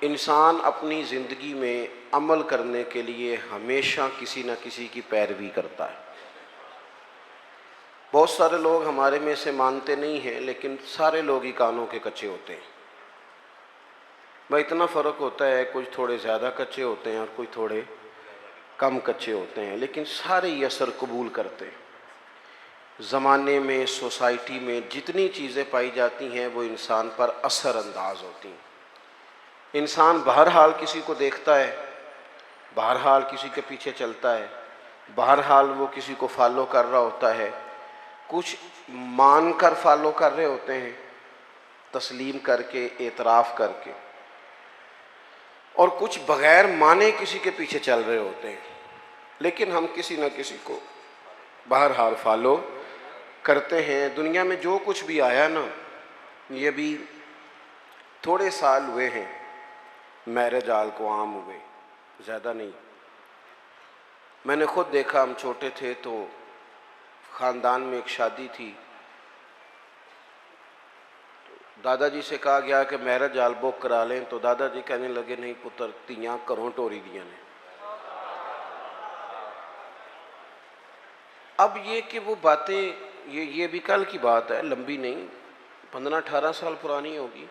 इंसान अपनी ज़िंदगी में अमल करने के लिए हमेशा किसी न किसी की पैरवी करता है। बहुत सारे लोग हमारे में से मानते नहीं हैं, लेकिन सारे लोग ही कानों के कच्चे होते हैं। भाई इतना फ़र्क होता है, कुछ थोड़े ज़्यादा कच्चे होते हैं और कुछ थोड़े कम कच्चे होते हैं, लेकिन सारे ही असर कबूल करते हैं। ज़माने में, सोसाइटी में जितनी चीज़ें पाई जाती हैं वो इंसान पर असर अंदाज होती हैं। इंसान बहरहाल किसी को देखता है, बहरहाल किसी के पीछे चलता है, बहरहाल वो किसी को फॉलो कर रहा होता है। कुछ मान कर फॉलो कर रहे होते हैं, तस्लीम करके, एतराफ़ करके, और कुछ बग़ैर माने किसी के पीछे चल रहे होते हैं। लेकिन हम किसी न किसी को बहरहाल फॉलो करते हैं। दुनिया में जो कुछ भी आया ना, ये भी थोड़े साल हुए हैं मैरिज हाल को आम हुए, ज़्यादा नहीं। मैंने खुद देखा, हम छोटे थे तो ख़ानदान में एक शादी थी, दादाजी से कहा गया कि मैरिज हाल बुक करा लें, तो दादाजी कहने लगे नहीं पुत्र, तियां घरों टोरी दियां ने। अब ये कि वो बातें, ये भी कल की बात है, लंबी नहीं, 15-18 साल पुरानी होगी।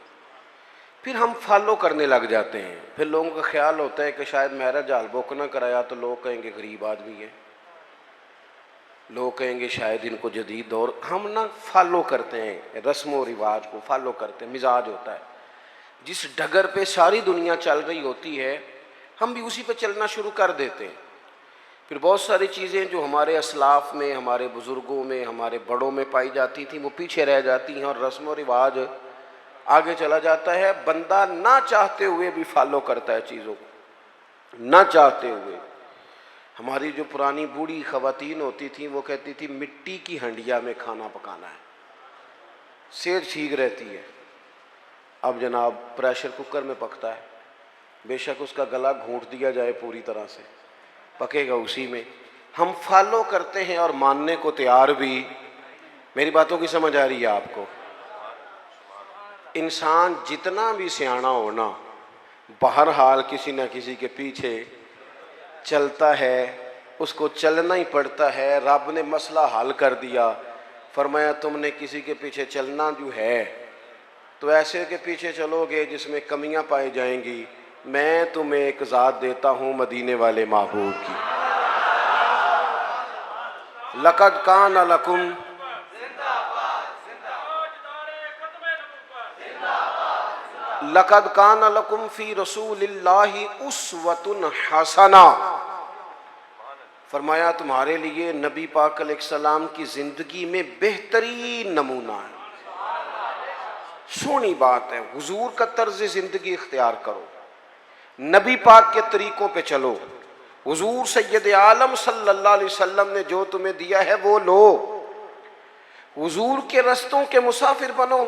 फिर हम फॉलो करने लग जाते हैं। फिर लोगों का ख्याल होता है कि शायद मैरिज हाल बुक ना कराया तो लोग कहेंगे गरीब आदमी है, लोग कहेंगे शायद इनको जदीद दौर। हम ना फॉलो करते हैं, रस्म व रिवाज को फॉलो करते हैं। मिजाज होता है, जिस डगर पे सारी दुनिया चल रही होती है हम भी उसी पे चलना शुरू कर देते हैं। फिर बहुत सारी चीज़ें जो हमारे असलाफ में, हमारे बुज़ुर्गों में, हमारे बड़ों में पाई जाती थी वो पीछे रह जाती हैं और रस्म व रिवाज आगे चला जाता है। बंदा ना चाहते हुए भी फॉलो करता है चीज़ों को, ना चाहते हुए। हमारी जो पुरानी बूढ़ी ख़वातीन होती थी वो कहती थी मिट्टी की हंडिया में खाना पकाना है, सेहत ठीक रहती है। अब जनाब प्रेशर कुकर में पकता है, बेशक उसका गला घोंट दिया जाए पूरी तरह से, पकेगा उसी में। हम फॉलो करते हैं और मानने को तैयार भी। मेरी बातों की समझ आ रही है आपको? इंसान जितना भी सियाना होना, बहरहाल किसी न किसी के पीछे चलता है, उसको चलना ही पड़ता है। रब ने मसला हल कर दिया, फरमाया तुमने किसी के पीछे चलना जो है तो ऐसे के पीछे चलोगे जिसमें कमियां पाई जाएंगी। मैं तुम्हें एक ज़ात देता हूँ मदीने वाले महबूब की। लक़द कान लकुम लक़द कान लकुम फ़ी रसूलिल्लाहि उस्वतुन हसना। फरमाया तुम्हारे लिए नबी पाक अलैहिस्सलाम की ज़िंदगी में बेहतरीन नमूना है। सोनी बात है, हुजूर का तर्ज ज़िंदगी इख्तियार करो, नबी पाक के तरीक़ों पे चलो। हुजूर सैयद आलम सल्लल्लाहु अलैहि वसल्लम ने जो तुम्हें दिया है वो लो, हुजूर के रस्तों के मुसाफिर बनो।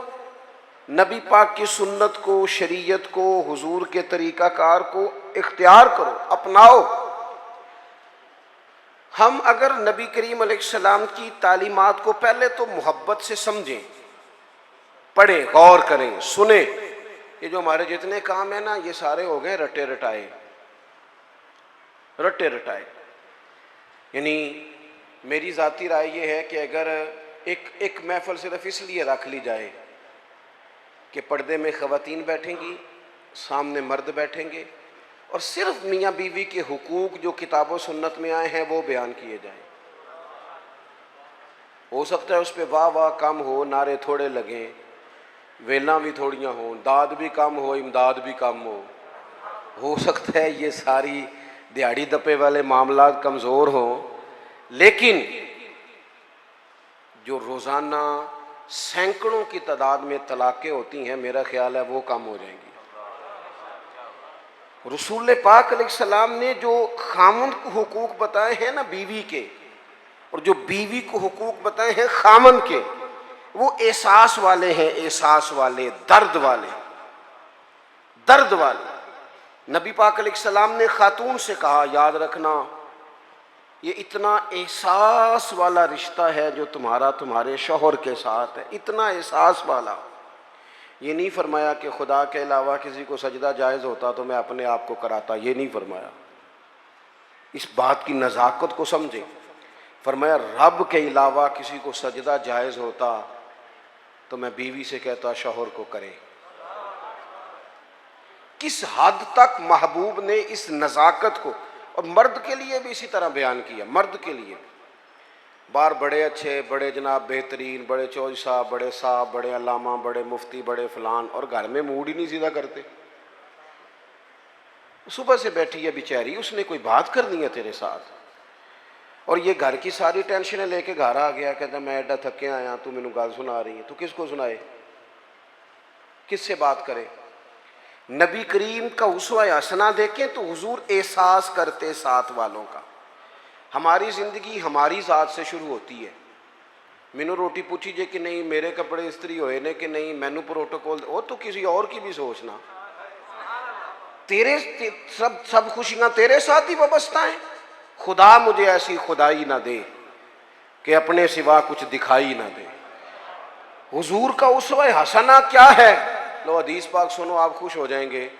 नबी पाक की सुन्नत को, शरीयत को, हुजूर के तरीक़ाकार को इख्तियार करो, अपनाओ। हम अगर नबी करीम अलैहिस्सलाम की तालीमात को पहले तो मोहब्बत से समझें, पढ़ें, गौर करें, सुने। ये जो हमारे जितने काम है ना, ये सारे हो गए रटे रटाए, रटे रटाए। यानी मेरी ज़ाती राय ये है कि अगर एक महफिल सिर्फ इसलिए रख ली जाए कि पर्दे में ख़वातीन बैठेंगी, सामने मर्द बैठेंगे और सिर्फ मियाँ बीवी के हुकूक जो किताबों सुन्नत में आए हैं वो बयान किए जाएं। हो सकता है उस पर वाह वाह कम हो, नारे थोड़े लगें, वेला भी थोड़ियाँ हों, दाद भी कम हो, इमदाद भी कम हो सकता है ये सारी दिहाड़ी दपे वाले मामला कमज़ोर हों, लेकिन जो रोज़ाना सैकड़ों की तादाद में तलाक़ें होती हैं, मेरा ख्याल है वो कम हो जाएंगी। रसूल पाक अलैहिस्सलाम ने जो खामन को हुकूक बताए हैं ना बीवी के, और जो बीवी को हुकूक बताए हैं खामन के, वो एहसास वाले हैं, एहसास वाले, दर्द वाले, दर्द वाले। नबी पाक अलैहिस्सलाम ने खातून से कहा, याद रखना ये इतना एहसास वाला रिश्ता है जो तुम्हारा तुम्हारे शौहर के साथ है, इतना एहसास वाला। ये नहीं फरमाया कि खुदा के अलावा किसी को सजदा जायज़ होता तो मैं अपने आप को कराता, ये नहीं फरमाया। इस बात की नज़ाकत को समझें। फरमाया रब के अलावा किसी को सजदा जायज़ होता तो मैं बीवी से कहता शौहर को करे। किस हद तक महबूब ने इस नज़ाकत को, और मर्द के लिए भी इसी तरह बयान किया। मर्द के लिए बाहर बड़े अच्छे, बड़े जनाब बेहतरीन, बड़े चौधरी साहब, बड़े साहब, बड़े अल्लामा, बड़े मुफ्ती, बड़े फलान, और घर में मूड ही नहीं सीधा करते। सुबह से बैठी है बेचारी, उसने कोई बात करनी है तेरे साथ, और ये घर की सारी टेंशनें लेके घर आ गया, कहता मैं एडा थके आया, तू मैनू गल सुना रही है। तू किसको सुनाए, किससे बात करे? नबी करीम का उसवा हसना देखें तो हुजूर एहसास करते साथ वालों का। हमारी ज़िंदगी हमारी ज़ात से शुरू होती है। मैनू रोटी पूछी जे कि नहीं, मेरे कपड़े इस्त्री होए ने कि नहीं, मैनू प्रोटोकॉल, वो तो किसी और की भी सोचना। तेरे सब खुशियाँ तेरे साथ ही वाबस्ता हैं। खुदा मुझे ऐसी खुदाई ना दे कि अपने सिवा कुछ दिखाई ना दे। हुजूर का उसवा हसना क्या है? लो हदीस पाक सुनो, आप खुश हो जाएंगे।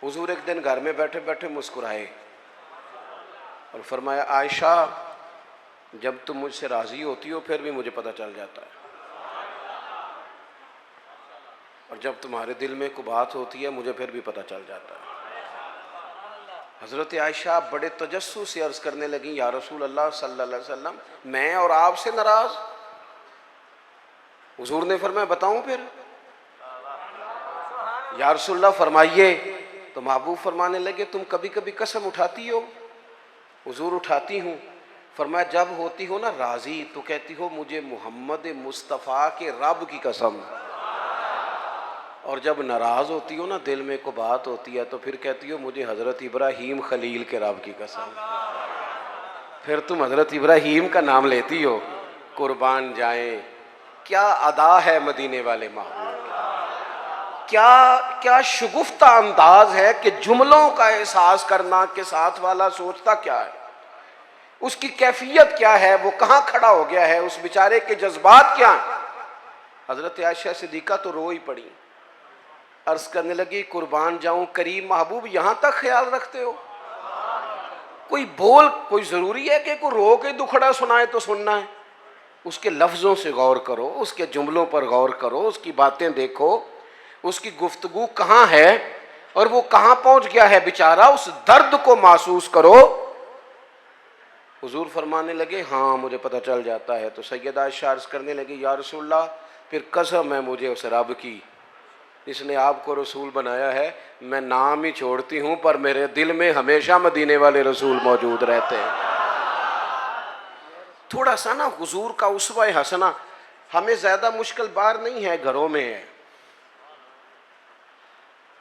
हुजूर एक दिन घर में बैठे बैठे मुस्कुराए और फरमाया आयशा, जब तुम मुझसे राजी होती हो फिर भी मुझे पता चल जाता है, और जब तुम्हारे दिल में कोई बात होती है मुझे फिर भी पता चल जाता है। हज़रत आयशा बड़े तजस्सुस से अर्ज़ करने लगी, या रसूल अल्लाह सल्लल्लाहु अलैहि वसल्लम, मैं और आपसे नाराज़? हुजूर ने फरमाया बताऊं फिर? या रसूलल्लाह फरमाइए। तो महबूब फरमाने लगे तुम कभी कभी कसम उठाती हो? हुजूर उठाती हूँ। फरमाया जब होती हो ना राज़ी तो कहती हो मुझे मोहम्मद मुस्तफ़ा के रब की कसम, और जब नाराज़ होती हो ना, दिल में को बात होती है, तो फिर कहती हो मुझे हज़रत इब्राहीम खलील के रब की कसम। फिर तुम हज़रत इब्राहीम का नाम लेती हो। कुर्बान जाए, क्या अदा है मदीने वाले महबूब, क्या क्या शुगुफ्ता अंदाज है कि जुमलों का एहसास करना के साथ वाला सोचता क्या है, उसकी कैफियत क्या है, वो कहाँ खड़ा हो गया है, उस बेचारे के जज्बात क्या हैं। हज़रत आयशा सिद्दीक़ा तो रो ही पड़ी, अर्ज करने लगी कुर्बान जाऊं करीम महबूब, यहां तक ख्याल रखते हो? कोई बोल, कोई जरूरी है कि कोई रो के दुखड़ा सुनाए तो सुनना है? उसके लफ्जों से गौर करो, उसके जुमलों पर गौर करो, उसकी बातें देखो, उसकी गुफ्तगू कहाँ है और वो कहाँ पहुंच गया है बेचारा, उस दर्द को महसूस करो। हुजूर फरमाने लगे हाँ मुझे पता चल जाता है। तो सैयदा आयशा अर्ज़ करने लगी या रसूलल्लाह, फिर कसम है मुझे उस रब की इसने आपको रसूल बनाया है, मैं नाम ही छोड़ती हूँ पर मेरे दिल में हमेशा मदीने वाले रसूल मौजूद रहते हैं। थोड़ा सा ना हुजूर का उसवा हसना, हमें ज़्यादा मुश्किल बार नहीं है, घरों में है,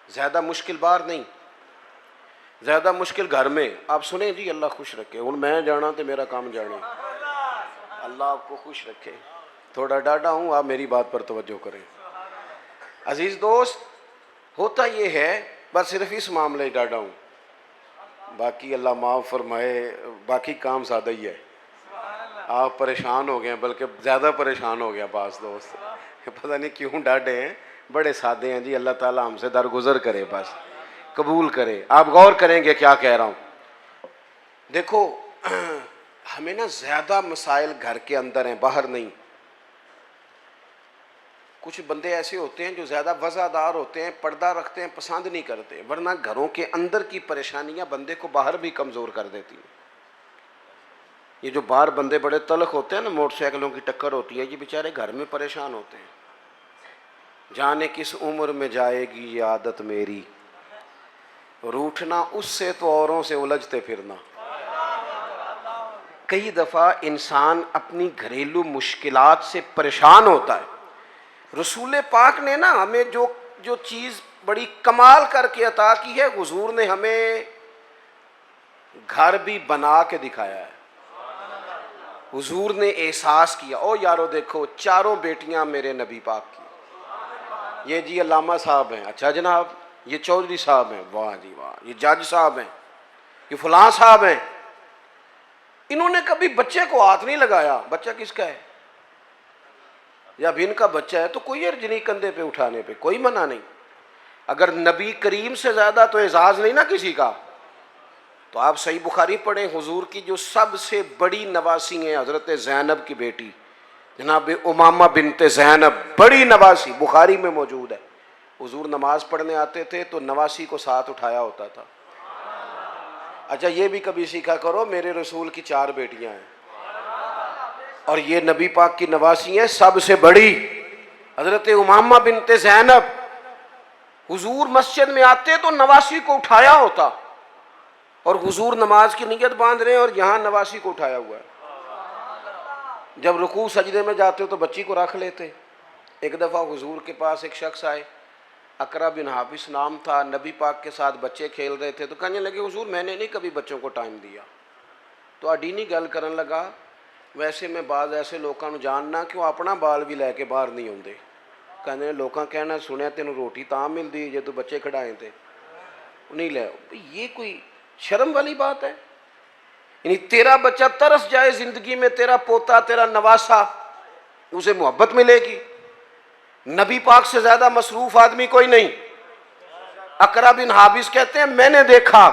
ज़्यादा मुश्किल बार नहीं, ज़्यादा मुश्किल घर में। आप सुने जी, अल्लाह खुश रखे, हूँ मैं जाना तो मेरा काम जाने, अल्लाह आपको खुश रखे। थोड़ा डाढ़ा हूँ, आप मेरी बात पर तवज्जो करें। अजीज़ दोस्त, होता ये है बस सिर्फ इस मामले ही डाढ़ा हूँ, बाकी अल्लाह माफ़ फरमाए, बाकी काम सादा ही है। आप परेशान हो गए, बल्कि ज़्यादा परेशान हो गया बास दोस्त, पता नहीं क्यों डाढ़े हैं, बड़े सादे हैं जी। अल्लाह ताला हमसे दरगुजर करे, बस कबूल करे। आप गौर करेंगे क्या कह रहा हूँ। देखो हमें ना ज़्यादा मसाइल घर के अंदर हैं, बाहर नहीं। कुछ बंदे ऐसे होते हैं जो ज़्यादा वज़ादार होते हैं, पर्दा रखते हैं, पसंद नहीं करते, वरना घरों के अंदर की परेशानियां बंदे को बाहर भी कमज़ोर कर देती हैं। ये जो बाहर बंदे बड़े तलख होते हैं ना, मोटरसाइकिलों की टक्कर होती है, ये बेचारे घर में परेशान होते हैं। जाने किस उम्र में जाएगी ये आदत मेरी, रूठना उससे तो औरों से उलझते फिरना। कई दफ़ा इंसान अपनी घरेलू मुश्किलात से परेशान होता है। रसूल पाक ने ना हमें जो जो चीज़ बड़ी कमाल करके अता की है, हुजूर ने हमें घर भी बना के दिखाया है। हुजूर ने एहसास किया, ओ यारो देखो चारों बेटियां मेरे नबी पाक की, ये जी अल्लामा साहब हैं, अच्छा जनाब, ये चौधरी साहब हैं, वाह जी वाह, ये जज साहब हैं, ये फलां साहब हैं। इन्होंने कभी बच्चे को हाथ नहीं लगाया। बच्चा किसका है? या भिन का बच्चा है तो कोई अर्ज नहीं कंधे पे उठाने पे, कोई मना नहीं। अगर नबी करीम से ज़्यादा तो एजाज नहीं ना किसी का। तो आप सही बुखारी पढ़ें, हुजूर की जो सबसे बड़ी नवासी है हज़रत ज़ैनब की बेटी जनाब उमामा बिनते ज़ैनब, बड़ी नवासी, बुखारी में मौजूद है। हुजूर नमाज पढ़ने आते थे तो नवासी को साथ उठाया होता था। अच्छा ये भी कभी सीखा करो, मेरे रसूल की 4 बेटियां हैं और ये नबी पाक की नवासी हैं सबसे बड़ी हज़रत उमामा बिनते ज़ैनब। हुजूर मस्जिद में आते तो नवासी को उठाया होता, और हुजूर नमाज की नियत बांध रहे हैं और यहाँ नवासी को उठाया हुआ है। जब रुकू सजदे में जाते हो तो बच्ची को रख लेते। एक दफ़ा हुजूर के पास एक शख्स आए, अकरा बिन हाफिस नाम था, नबी पाक के साथ बच्चे खेल रहे थे। तो कहने लगे हुजूर मैंने नहीं कभी बच्चों को टाइम दिया। तो अडीनी गल करन लगा, वैसे मैं बाज़ ऐसे लोगों को जानना कि वो अपना बाल भी लैके बाहर नहीं आते। कहने लोगों कहना सुनिया तेन रोटी तां मिलती जे तू बच्चे खिडाए थे नहीं ले। ये कोई शर्म वाली बात है? यानी तेरा बच्चा तरस जाए जिंदगी में, तेरा पोता तेरा नवासा, उसे मोहब्बत मिलेगी। नबी पाक से ज्यादा मसरूफ आदमी कोई नहीं। अकरा बिन हाबिस कहते हैं मैंने देखा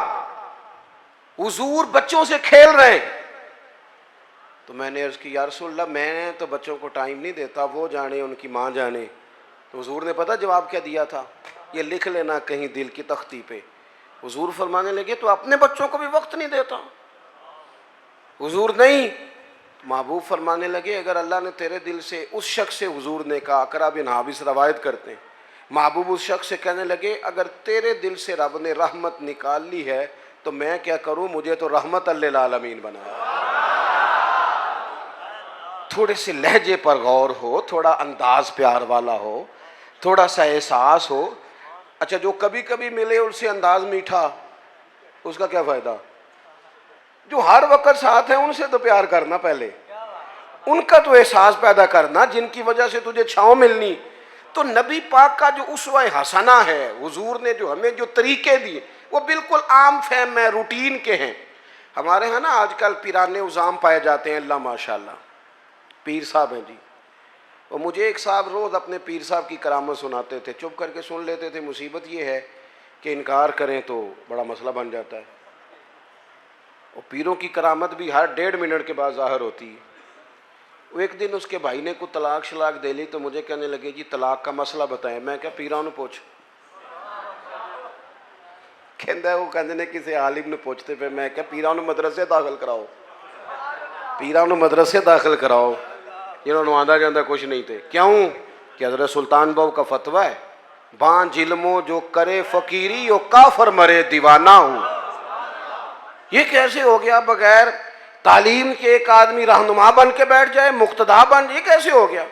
हुजूर बच्चों से खेल रहे हैं, तो मैंने अर्ज की या रसूलल्लाह मैं तो बच्चों को टाइम नहीं देता, वो जाने उनकी माँ जाने। तो हुजूर ने पता जवाब क्या दिया था? ये लिख लेना कहीं दिल की तख्ती पे। हुजूर फरमाने लगे तो अपने बच्चों को भी वक्त नहीं देता? हुजूर नहीं, महबूब फरमाने लगे अगर अल्लाह ने तेरे दिल से, उस शख्स से हुजूर ने कहा, अकरा बिन हाबिस रवायत करते हैं, महबूब उस शख्स से कहने लगे अगर तेरे दिल से रब ने रहमत निकाल ली है तो मैं क्या करूं, मुझे तो रहमत लिल आलमीन बनाया। थोड़े से लहजे पर गौर हो, थोड़ा अंदाज प्यार वाला हो, थोड़ा सा एहसास हो। अच्छा जो कभी कभी मिले उससे अंदाज मीठा, उसका क्या फायदा? जो हर वक्त साथ है उनसे तो प्यार करना, पहले उनका तो एहसास पैदा करना जिनकी वजह से तुझे छांव मिलनी। तो नबी पाक का जो उस्वा हसना है, हुजूर ने जो हमें जो तरीके दिए वो बिल्कुल आम फहम है, रूटीन के हैं। हमारे यहाँ ना आजकल पिराने उजाम पाए जाते हैं, अल्लाह माशाल्लाह पीर साहब हैं जी। और मुझे एक साहब रोज़ अपने पीर साहब की करामत सुनाते थे, चुप करके सुन लेते थे। मुसीबत ये है कि इनकार करें तो बड़ा मसला बन जाता है। और पीरों की करामत भी हर 1.5 मिनट के बाद ज़ाहिर होती है। वो एक दिन उसके भाई ने कुछ तलाक शलाक दे ली तो मुझे कहने लगे जी तलाक का मसला बताएं। मैं क्या पीरा ने पूछ, कहता वो कहते ने किसी आलिम ने पूछते पे। मैं क्या पीरा ने मदरसे दाखिल कराओ, पीरा ने मदरसे दाखिल कराओ जिन्होंने आंदा जाता कुछ नहीं थे। क्यों कि हज़रत सुल्तान बाबू का फतवा है, बां जिल्मो जो करे फकीरी यो काफर मरे दीवाना हूँ। ये कैसे हो गया? बगैर तालीम के एक आदमी रहनुमा बन के बैठ जाए, मुक्तदा बन, ये कैसे हो गया?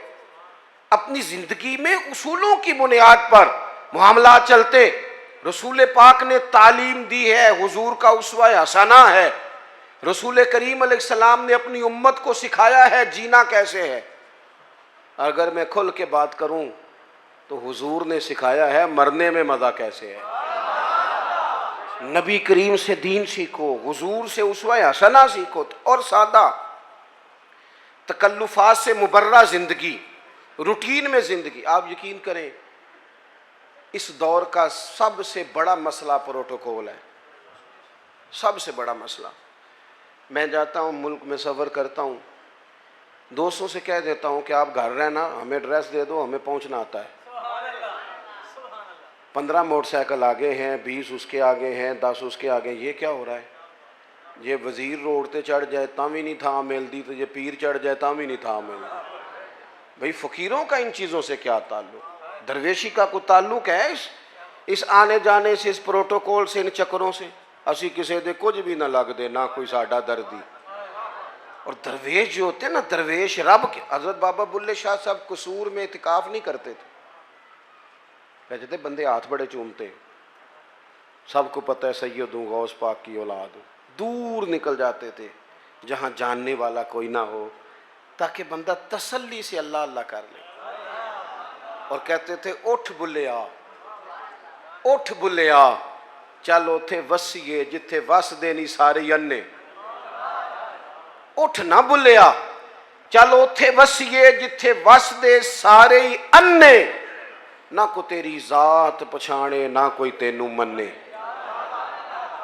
अपनी जिंदगी में उसूलों की बुनियाद पर मामला चलते। रसूल पाक ने तालीम दी है, हुजूर का उस्वा हसना है। रसूल करीम अलैहिस्सलाम ने अपनी उम्मत को सिखाया है जीना कैसे है। अगर मैं खुल के बात करूं तो हुजूर ने सिखाया है मरने में मज़ा कैसे है। नबी करीम से दीन सीखो, हुजूर से उस्वा हसना सीखो, और सादा तकल्लुफात से मुबर्रा ज़िंदगी, रूटीन में ज़िंदगी। आप यकीन करें इस दौर का सबसे बड़ा मसला प्रोटोकॉल है, सबसे बड़ा मसला। मैं जाता हूँ मुल्क में सफ़र करता हूँ, दोस्तों से कह देता हूँ कि आप घर रहना, हमें एड्रेस दे दो, हमें पहुँचना आता है। 15 मोटरसाइकिल आगे हैं, 20 उसके आगे हैं, 10 उसके आगे। ये क्या हो रहा है? ये वजीर रोड ते चढ़ जाए ता भी नहीं था मिलती, तो ये पीर चढ़ जाए ता भी नहीं था मिलती। भाई फ़कीरों का इन चीज़ों से क्या ताल्लुक? दरवेशी का कोई ताल्लुक है इस आने जाने से, इस प्रोटोकॉल से, इन चक्करों से? असी किसी दे कुछ भी ना लगते, ना कोई साडा दर्दी। और दरवेश जो होते ना, दरवेश रब के, हज़रत बाबा बुल्ले शाह साहब कसूर में इतिकाफ़ नहीं करते थे। कहते थे बंदे हाथ बड़े चूमते, सबको पता है सैयद हूँ, गौस पाक की औलाद हूँ। दूर निकल जाते थे जहाँ जानने वाला कोई ना हो, ताकि बंदा तसल्ली से अल्लाह अल्लाह कर ले। और कहते थे उठ बुल्लिया, उठ बुल्लिया, चल उथे वसीए जिथे वसदे नहीं सारे अन्ने। उठ ना बुल्लिया, चल उथे वसीए जिथे वसदे सारे ही अन्ने, ना को तेरी जात पछाणे ना कोई तेनू मन्ने।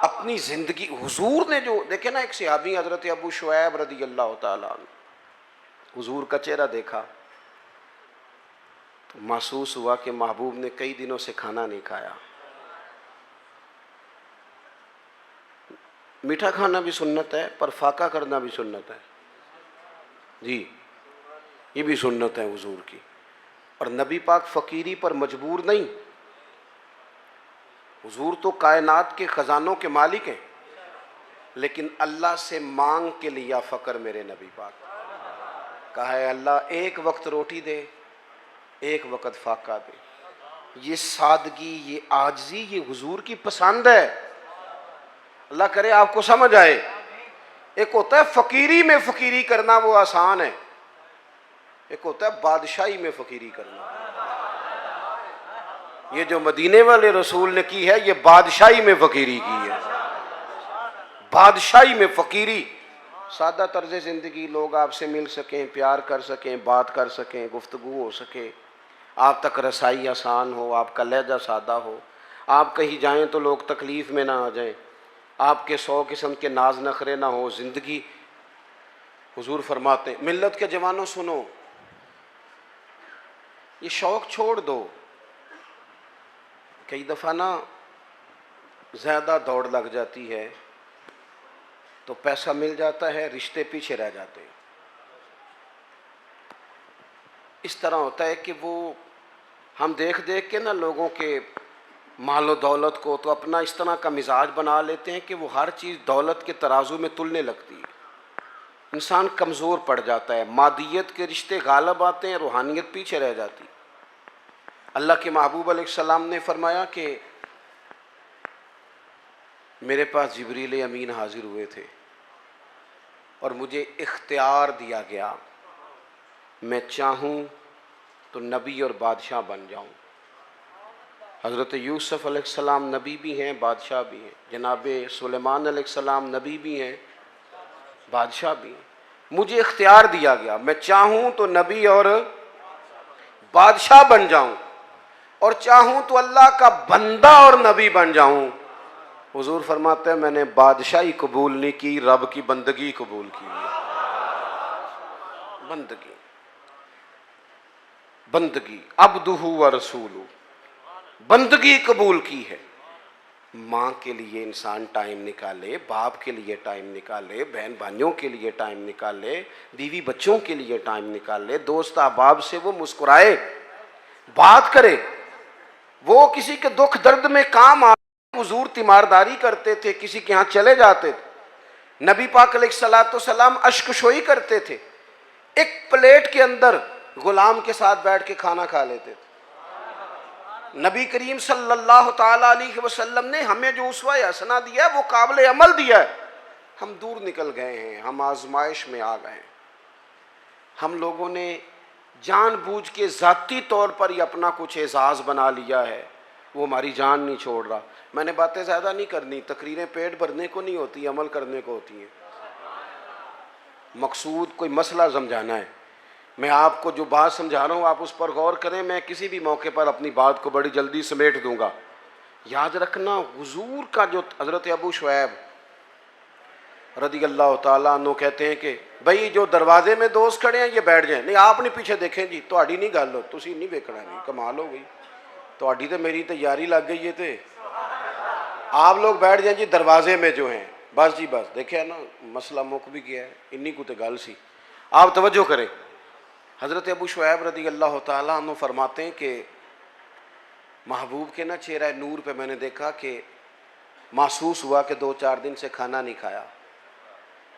अपनी जिंदगी हुजूर ने जो देखे ना, एक सहाबी हजरत अबू शुऐब रदी अल्लाह तआला अन्हु, हुजूर का चेहरा देखा तो महसूस हुआ कि महबूब ने कई दिनों से खाना नहीं खाया। मीठा खाना भी सुन्नत है, पर फाका करना भी सुन्नत है जी, ये भी सुन्नत है हुजूर की। और नबी पाक फ़कीरी पर मजबूर नहीं, हुजूर तो कायनात के ख़जानों के मालिक हैं, लेकिन अल्लाह से मांग के लिया फ़क्र मेरे नबी पाक। कहा है अल्लाह एक वक्त रोटी दे, एक वक्त फाका दे। ये सादगी, ये आजिज़ी, ये हुजूर की पसंद है। अल्लाह करे आपको समझ आए। एक होता है फ़कीरी में फ़कीरी करना, वो आसान है। एक होता है बादशाही में फ़कीरी करना। ये जो मदीने वाले रसूल ने की है, ये बादशाही में फ़कीरी की है। बादशाही में फ़कीरी, सादा तर्ज ज़िंदगी, लोग आपसे मिल सकें, प्यार कर सकें, बात कर सकें, गुफ्तगू हो सके, आप तक रसाई आसान हो, आपका लहजा सादा हो, आप कहीं जाएं तो लोग तकलीफ़ में ना आ जाएं, आपके 100 किस्म के नाज नखरे ना हो ज़िंदगी। हुजूर फरमाते मिल्लत के जवानों सुनो, ये शौक़ छोड़ दो। कई दफ़ा ना ज़्यादा दौड़ लग जाती है तो पैसा मिल जाता है, रिश्ते पीछे रह जाते हैं। इस तरह होता है कि वो हम देख देख के ना लोगों के मालो दौलत को तो अपना इस तरह का मिजाज बना लेते हैं कि वो हर चीज़ दौलत के तराजू में तुलने लगती है। इंसान कमज़ोर पड़ जाता है, मादियत के रिश्ते गालब आते हैं, रूहानियत पीछे रह जाती। अल्लाह के महबूब अलैहिस्सलाम ने फरमाया कि मेरे पास जिब्रील अमीन हाजिर हुए थे और मुझे इख्तियार दिया गया, मैं चाहूँ तो नबी और बादशाह बन जाऊँ। हज़रत यूसुफ़ अलैहिस्सलाम नबी भी हैं, बादशाह भी हैं। जनाब सुलेमान अलैहिस्सलाम नबी भी हैं, बादशाह भी हैं। मुझे इख्तियार दिया गया, मैं चाहूँ तो नबी और बादशाह बन जाऊँ, और चाहूँ तो अल्लाह का बंदा और नबी बन जाऊँ। हुजूर फरमाते हैं मैंने बादशाही कबूल नहीं की, रब की बंदगी कबूल की है। बंदगी, बंदगी, अब्दुहु व रसूलु, बंदगी कबूल की है। माँ के लिए इंसान टाइम निकाले, बाप के लिए टाइम निकाले, बहन भाइयों के लिए टाइम निकाले, बीवी बच्चों के लिए टाइम निकाले, दोस्त अहबाब से वो मुस्कुराए, बात करे, वो किसी के दुख दर्द में काम आ। हुजूर तीमारदारी करते थे, किसी के यहाँ चले जाते थे, नबी पाक अलैहिस्सलाम अश्कशोई करते थे, एक प्लेट के अंदर गुलाम के साथ बैठ के खाना खा लेते थे। नबी करीम सल्लल्लाहु ताला अलैहि वसल्लम ने हमें जो उसवा हसना दिया है वो काबिल अमल दिया है। हम दूर निकल गए हैं, हम आजमाइश में आ गए। हम लोगों ने जानबूझ के ज़ाती तौर पर ही अपना कुछ एजाज़ बना लिया है, वो हमारी जान नहीं छोड़ रहा। मैंने बातें ज़्यादा नहीं करनी, तकरीरें पेट भरने को नहीं होती, अमल करने को होती हैं। मकसूद कोई मसला समझाना है। मैं आपको जो बात समझा रहा हूँ आप उस पर गौर करें। मैं किसी भी मौके पर अपनी बात को बड़ी जल्दी समेट दूंगा। याद रखना, हुजूर का जो हज़रत अबू शुऐब रदी अल्लाह ताला अन्हु कहते हैं कि भाई जो दरवाजे में दोस्त खड़े हैं ये बैठ जाएं। नहीं आप नहीं पीछे देखें जी, तुहाड़ी नहीं गल, तुसी नहीं वेखना, नहीं कमाल हो गई, तुहाड़ी तो मेरी तैयारी लग गई है। तो आप लोग बैठ जाएं जी दरवाजे में जो हैं, बस जी बस, देखे ना मसला मुक भी गया है, इन्नी को तो गल सी। आप तवज्जो करें। हज़रत अबू शुऐब रदी अल्लाह ताला अन्हु फरमाते हैं कि महबूब के ना चेहरा नूर पे मैंने देखा कि महसूस हुआ कि 2-4 दिन से खाना नहीं खाया।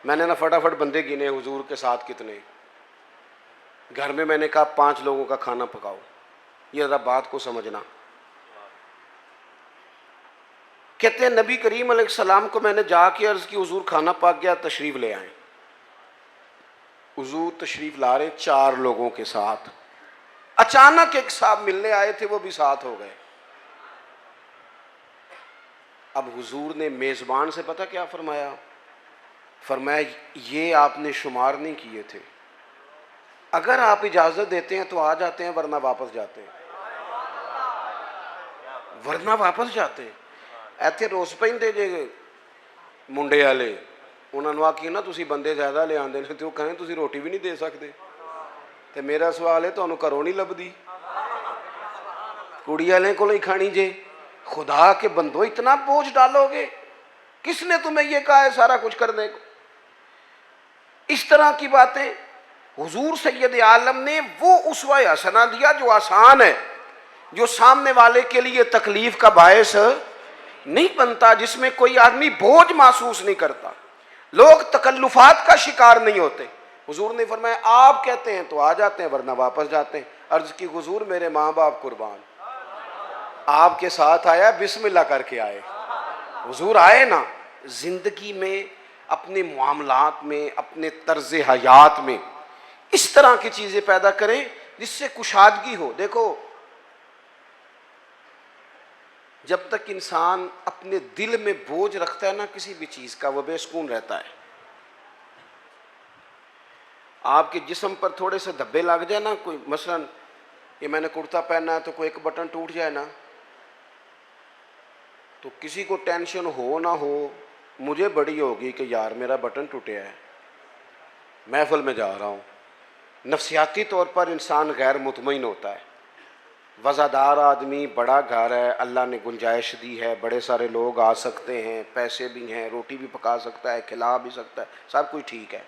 मैंने ना फटाफट बंदे गिने हुजूर के साथ कितने। घर में मैंने कहा 5 लोगों का खाना पकाओ। ये ज़रा बात को समझना। कहते हैं नबी करीम अलैहिस्सलाम को मैंने जाके अर्ज़ की हुजूर खाना पक गया, तशरीफ़ ले आए। हुजूर तशरीफ़ ला रहे 4 लोगों के साथ। अचानक एक साहब मिलने आए थे, वो भी साथ हो गए। अब हुजूर ने मेज़बान से पता क्या फरमाया? फरमाया ये आपने शुमार नहीं किए थे, अगर आप इजाज़त देते हैं तो आ जाते हैं, वरना वापस जाते हैं, वरना वापस जाते हैं। ਇੱਥੇ ਰੋਸ ਪੈਂਦੇ ਜੇ ਮੁੰਡੇ ਵਾਲੇ, ਉਹਨਾਂ ਨੂੰ ਆਖੀ ਨਾ ਤੁਸੀਂ ਬੰਦੇ ਜ਼ਿਆਦਾ ਲਿਆਉਂਦੇ ਨੇ ਤੇ ਉਹ ਕਹਿੰਦੇ ਤੁਸੀਂ ਰੋਟੀ ਵੀ ਨਹੀਂ ਦੇ ਸਕਦੇ। ਤੇ ਮੇਰਾ ਸਵਾਲ ਹੈ, ਤੁਹਾਨੂੰ ਘਰੋਂ ਨਹੀਂ ਲੱਭਦੀ? कुड़ी वाले को ही खानी जे। खुदा के बंदो, इतना बोझ डालोगे? किसने तुम्हें ये कहा है सारा कुछ करने को? इस तरह की बातें हुजूर सैयद आलम ने वो उसवा हसना दिया जो आसान है, जो सामने वाले के लिए तकलीफ का बायस नहीं बनता, जिसमें कोई आदमी बोझ महसूस नहीं करता, लोग तकल्लुफात का शिकार नहीं होते। हुजूर ने फरमाया आप कहते हैं तो आ जाते हैं, वरना वापस जाते हैं। अर्ज की हुजूर मेरे माँ बाप कुर्बान, आपके साथ आया, बिस्मिल्लाह करके आए। हुजूर आए ना, जिंदगी में, अपने मामलात में, अपने तर्ज हयात में इस तरह की चीजें पैदा करें जिससे कुशादगी हो। देखो, जब तक इंसान अपने दिल में बोझ रखता है ना किसी भी चीज का, वह बेसुकून रहता है। आपके जिस्म पर थोड़े से धब्बे लग जाए ना, कोई मसलन ये मैंने कुर्ता पहना है तो कोई एक बटन टूट जाए ना, तो किसी को टेंशन हो ना हो, मुझे बड़ी होगी कि यार मेरा बटन टूटा है, महफिल में जा रहा हूँ। नफसियाती तौर पर इंसान गैर मुतमईन होता है। वज़ादार आदमी, बड़ा घर है, अल्लाह ने गुंजाइश दी है, बड़े सारे लोग आ सकते हैं, पैसे भी हैं, रोटी भी पका सकता है, खिला भी सकता है, सब कुछ ठीक है।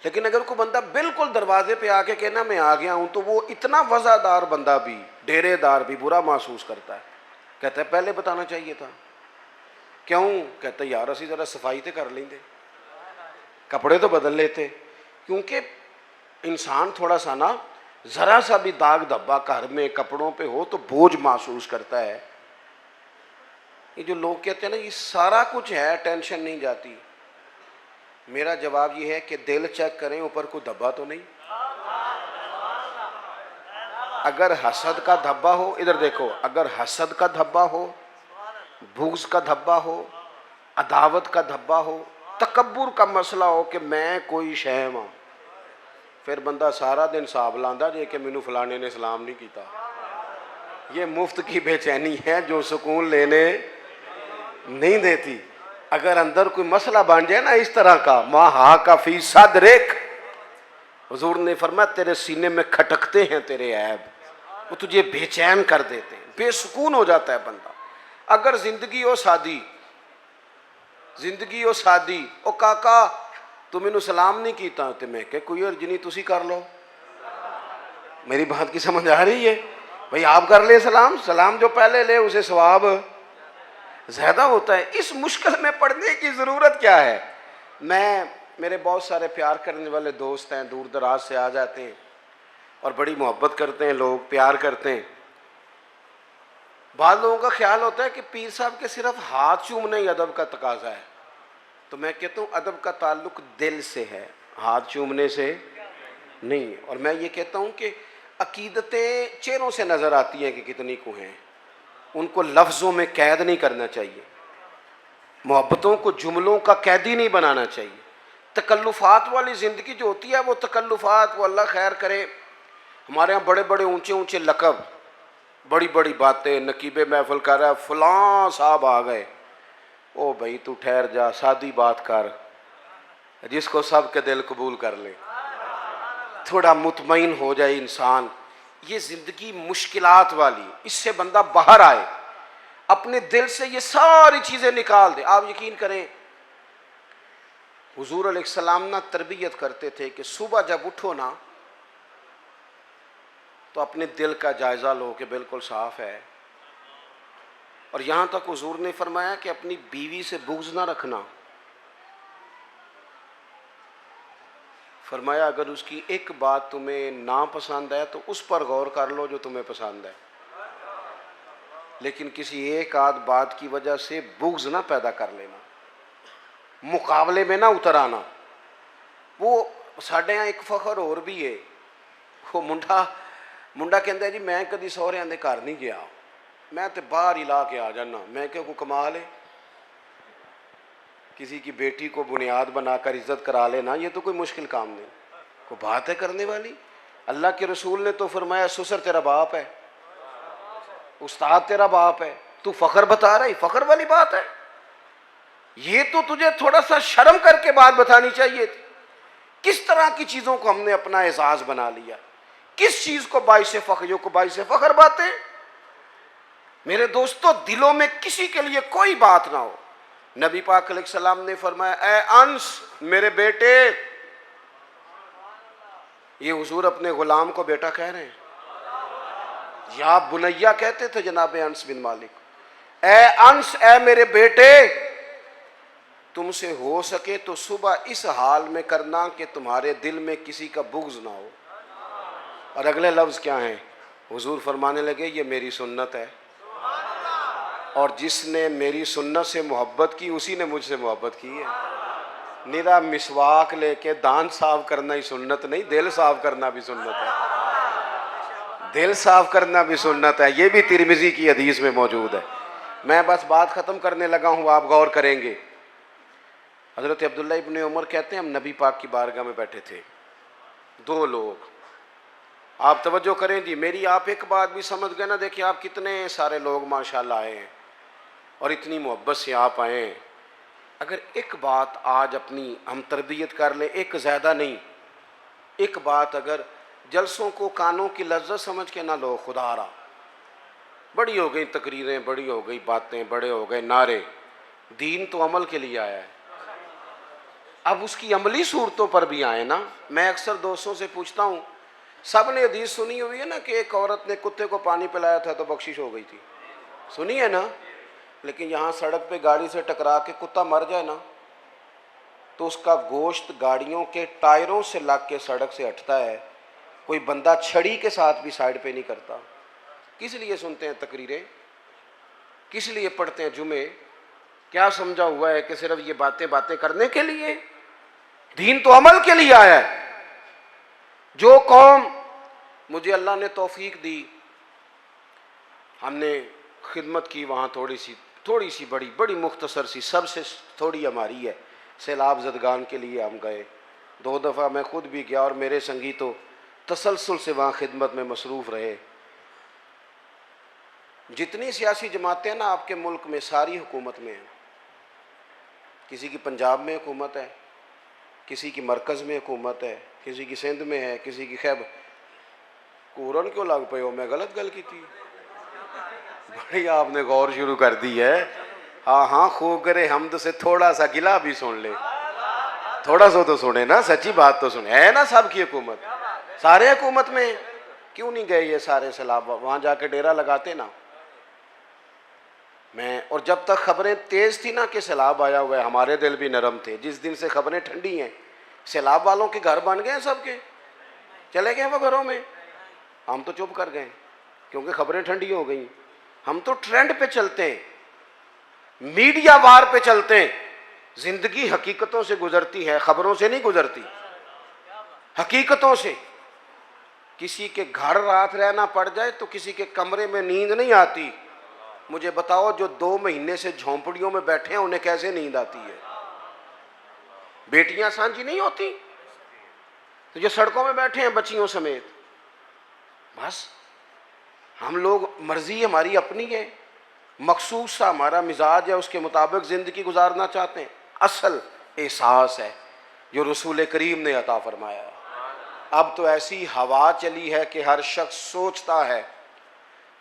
लेकिन अगर कोई बंदा बिल्कुल दरवाजे पे आके कहना मैं आ गया हूँ, तो वो इतना वज़ादार बंदा भी, डेरेदार भी बुरा महसूस करता है। कहता है पहले बताना चाहिए था। क्यों? कहता है यार असी ज़रा सफाई तो कर लेंगे, कपड़े तो बदल लेते। क्योंकि इंसान थोड़ा सा ना, ज़रा सा भी दाग धब्बा घर में कपड़ों पे हो तो बोझ महसूस करता है। ये जो लोग कहते हैं ना ये सारा कुछ है, टेंशन नहीं जाती, मेरा जवाब ये है कि दिल चेक करें, ऊपर कोई धब्बा तो नहीं। अगर हसद का धब्बा हो, इधर देखो, अगर हसद का धब्बा हो, बुग़्ज़ का धब्बा हो, अदावत का धब्बा हो, तकब्बुर का मसला हो कि मैं कोई शह हाँ, फिर बंदा सारा दिन हिसाब लांदा जे कि मैनू फलाने ने सलाम नहीं किया। ये मुफ्त की बेचैनी है जो सुकून लेने नहीं देती। अगर अंदर कोई मसला बन जाए ना इस तरह का, माँ हा का फी सदरिक, हुजूर ने फरमाया तेरे सीने में खटकते हैं तेरे ऐब, वो तुझे बेचैन कर देते हैं, बेसुकून हो जाता है बंदा। अगर जिंदगी हो सादी, जिंदगी हो सादी, ओ काका तू मैनू सलाम नहीं किया, तो मैं क्या कोई अर्ज नहीं, तुसी कर लो। मेरी बात की समझ आ रही है भाई? आप कर ले सलाम, सलाम जो पहले ले उसे सवाब ज़्यादा होता है। इस मुश्किल में पड़ने की ज़रूरत क्या है? मेरे बहुत सारे प्यार करने वाले दोस्त हैं, दूर दराज से आ जाते हैं और बड़ी मोहब्बत करते हैं, लोग प्यार करते हैं। बाद लोगों का ख्याल होता है कि पीर साहब के सिर्फ हाथ चूमने ही अदब का तकाजा है। तो मैं कहता हूँ अदब का ताल्लुक दिल से है, हाथ चूमने से नहीं। और मैं ये कहता हूँ कि अकीदतें चेहरों से नज़र आती हैं कि कितनी को हैं, उनको लफ्ज़ों में कैद नहीं करना चाहिए, मोहब्बतों को जुमलों का कैदी नहीं बनाना चाहिए। तकल्लुफ़ात वाली ज़िंदगी जो होती है वो तकल्लुफ़ात, वो अल्लाह खैर करे। हमारे यहाँ बड़े बड़े ऊंचे ऊंचे लक़ब, बड़ी बड़ी बातें, नकीबे महफिल कर रहा है, फ़लाँ साहब आ गए। ओ भाई तू ठहर जा, सादी बात कर, जिसको सब के दिल कबूल कर ले, थोड़ा मुतमईन हो जाए इंसान। ये ज़िंदगी मुश्किलात वाली, इससे बंदा बाहर आए, अपने दिल से ये सारी चीज़ें निकाल दे। आप यकीन करें हुजूर अलैहिस्सलाम ना तरबियत करते थे कि सुबह जब उठो ना तो अपने दिल का जायज़ा लो कि बिल्कुल साफ़ है। और यहाँ तक हुजूर ने फरमाया कि अपनी बीवी से बुग़्ज़ ना रखना। फरमाया अगर उसकी एक बात तुम्हें ना पसंद है तो उस पर गौर कर लो जो तुम्हें पसंद है, लेकिन किसी एक आध बात की वजह से बुग़्ज़ ना पैदा कर लेना, मुकाबले में ना उतर आना। वो साढ़े यहाँ एक फ़ख्र और भी है, वो मुंडा कहता है जी मैं कभी सहुरियां दे घर नहीं गया, मैं तो बाहर ही ला के आ जाना। मैं क्या, कोई कमाल है? किसी की बेटी को बुनियाद बनाकर इज्जत करा लेना, ये तो कोई मुश्किल काम नहीं। को बात है करने वाली। अल्लाह के रसूल ने तो फरमाया ससुर तेरा बाप है, उस्ताद तेरा बाप है, तू फख्र बता रही, फख्र वाली बात है? ये तो तुझे थोड़ा सा शर्म करके बात बतानी चाहिए थी। किस तरह की चीजों को हमने अपना एजाज बना लिया, किस चीज को बाइसे फख्र, को बाइसे फख्र बातें। मेरे दोस्तों, दिलों में किसी के लिए कोई बात ना हो। नबी पाक अलैहिस्सलाम ने फरमाया, ए अंस मेरे बेटे, ये हुजूर अपने गुलाम को बेटा कह रहे हैं, या बुनैया कहते थे जनाब अंस बिन मालिक। ए अंस, ए मेरे बेटे, तुमसे हो सके तो सुबह इस हाल में करना कि तुम्हारे दिल में किसी का बुग़्ज़ ना हो। और अगले लफ्ज़ क्या हैं? हुजूर फरमाने लगे, ये मेरी सुन्नत है, और जिसने मेरी सुन्नत से मोहब्बत की उसी ने मुझसे मोहब्बत की है। निरा मिसवाक लेके दांत साफ करना ही सुन्नत नहीं, दिल साफ करना भी सुन्नत है। दिल साफ करना भी सुन्नत है, ये भी तिरमिज़ी की हदीस में मौजूद है। मैं बस बात ख़त्म करने लगा हूँ, आप गौर करेंगे। हज़रत अब्दुल्ला इब्न उमर कहते हैं, हम नबी पाक की बारगाह में बैठे थे, दो लोग। आप तवज्जो करें जी, मेरी आप एक बात भी समझ गए ना। देखिए आप कितने सारे लोग माशाल्लाह आए हैं और इतनी मोहब्बत से आप आए हैं। अगर एक बात आज अपनी हम तरबियत कर लें, एक ज़्यादा नहीं, एक बात अगर जलसों को कानों की लज्जत समझ के ना लो, खुदा रहा, बड़ी हो गई तकरीरें, बड़ी हो गई बातें, बड़े हो गए नारे, दीन तो अमल के लिए आया है। अब उसकी अमली सूरतों पर भी आए ना। मैं अक्सर दोस्तों से पूछता हूँ, सब ने हदीस सुनी हुई है ना कि एक औरत ने कुत्ते को पानी पिलाया था तो बख्शिश हो गई थी, सुनी है ना। लेकिन यहाँ सड़क पे गाड़ी से टकरा के कुत्ता मर जाए ना, तो उसका गोश्त गाड़ियों के टायरों से लग के सड़क से हटता है, कोई बंदा छड़ी के साथ भी साइड पे नहीं करता। किस लिए सुनते हैं तकरीरें, किस लिए पढ़ते हैं जुमे? क्या समझा हुआ है कि सिर्फ ये बातें बातें करने के लिए? दीन तो अमल के लिए आया है। जो कौम, मुझे अल्लाह ने तौफीक दी, हमने खिदमत की वहाँ, थोड़ी सी बड़ी मुख्तसर सी, सबसे थोड़ी हमारी है। सैलाब ज़दगान के लिए हम गए, 2 दफ़ा मैं ख़ुद भी गया और मेरे संगी तो तसलसल से वहाँ खिदमत में मसरूफ़ रहे। जितनी सियासी जमातें हैं ना आपके मुल्क में, सारी हुकूमत में हैं। किसी की पंजाब में हुकूमत है, किसी की मरकज़ में हुकूमत है, किसी की सिंध में है, किसी की खैबर। कूरन क्यों लग पे हो? मैं गलत गल की थी? बड़ी आपने गौर शुरू कर दी है। हाँ हाँ, खूब करे हमद से थोड़ा सा गिला भी सुन ले, थोड़ा सा तो सुने ना, सच्ची बात तो सुने। है ना सबकी हुकूमत, सारे हुकूमत में। क्यों नहीं गए ये सारे सैलाब? वहाँ जाके डेरा लगाते ना। मैं, और जब तक खबरें तेज़ थी ना कि सैलाब आया हुआ है, हमारे दिल भी नरम थे। जिस दिन से खबरें ठंडी हैं, सैलाब वालों के घर बन गए, सबके चले गए वो घरों में, हम तो चुप कर गए क्योंकि खबरें ठंडी हो गई। हम तो ट्रेंड पे चलते हैं, मीडिया वार पे चलते हैं। जिंदगी हकीकतों से गुजरती है, खबरों से नहीं गुजरती, हकीकतों से। किसी के घर रात रहना पड़ जाए तो किसी के कमरे में नींद नहीं आती। मुझे बताओ, जो 2 महीने से झोंपड़ियों में बैठे हैं उन्हें कैसे नींद आती है? बेटियां सांझी नहीं होती, तो जो सड़कों में बैठे हैं बच्चियों समेत। बस हम लोग, मर्जी हमारी अपनी है, मखसूस सा हमारा मिजाज है, उसके मुताबिक ज़िंदगी गुजारना चाहते हैं। असल एहसास है जो रसूल करीम ने अता फरमाया है। अब तो ऐसी हवा चली है कि हर शख्स सोचता है